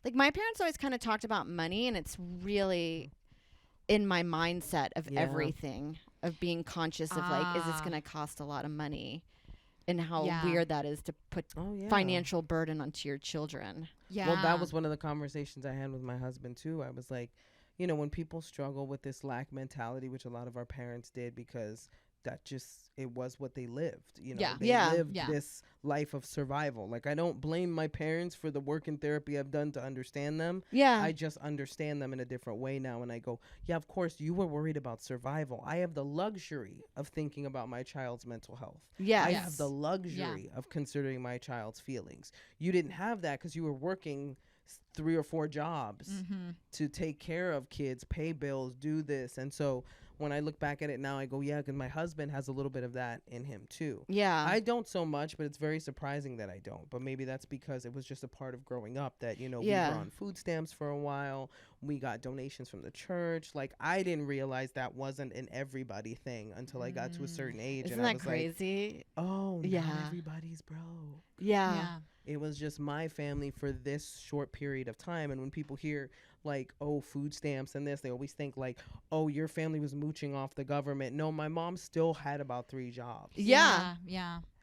like my parents always kind of talked about money, and it's really in my mindset of everything, of being conscious of like, is this going to cost a lot of money? And how weird that is to put financial burden onto your children. Yeah. Well, that was one of the conversations I had with my husband too. I was like, you know, when people struggle with this lack mentality, which a lot of our parents did because that just, it was what they lived. You know, they lived this life of survival. Like, I don't blame my parents for the work and therapy I've done to understand them. Yeah. I just understand them in a different way now. And I go, yeah, of course, you were worried about survival. I have the luxury of thinking about my child's mental health. Yeah. I have the luxury of considering my child's feelings. You didn't have that because you were working 3 or 4 jobs to take care of kids, pay bills, do this. And so when I look back at it now, I go, yeah, because my husband has a little bit of that in him too. Yeah. I don't so much, but it's very surprising that I don't. But maybe that's because it was just a part of growing up that, you know, we were on food stamps for a while. We got donations from the church. Like, I didn't realize that wasn't an everybody thing until I got to a certain age. Isn't and I that was crazy? like, oh, not everybody's broke. Yeah. It was just my family for this short period of time. And when people hear like, oh, food stamps and this, they always think like, oh, your family was mooching off the government. No, my mom still had about 3 jobs. Yeah.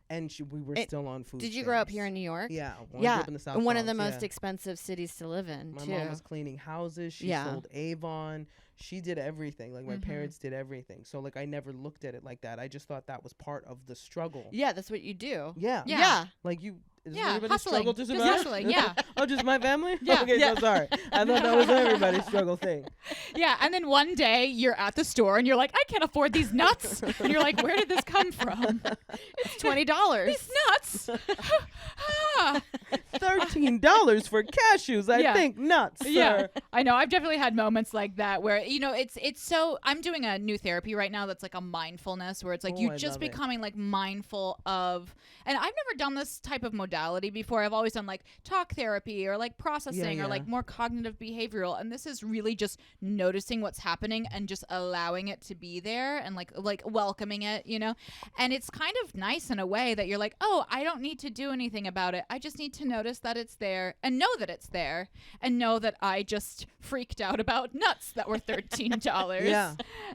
And we were still on food Did you stamps. grow up here in New York? Yeah. Yeah. I grew up in the South and one of the Bronx, most expensive cities to live in, my too. mom was cleaning houses. She sold Avon. She did everything. Like, my parents did everything. So, like, I never looked at it like that. I just thought that was part of the struggle. Yeah, that's what you do. Yeah. Like, you... Is everybody's struggle to survive? Hustling, yeah. Oh, just my family? Yeah. Okay, so sorry. I thought that was everybody's struggle thing. Yeah, and then one day you're at the store and you're like, I can't afford these nuts. And you're like, where did this come from? It's $20. These nuts. $13 for cashews, I think. Nuts, sir. Yeah, I know. I've definitely had moments like that where, you know, it's so, I'm doing a new therapy right now that's like a mindfulness where it's like you just becoming like mindful of, and I've never done this type of modality before. I've always done like talk therapy or like processing or like more cognitive behavioral, and this is really just noticing what's happening and just allowing it to be there and like welcoming it, you know. And it's kind of nice in a way that you're like, oh, I don't need to do anything about it. I just need to notice that it's there and know that it's there and know that I just freaked out about nuts that were $13. Yeah.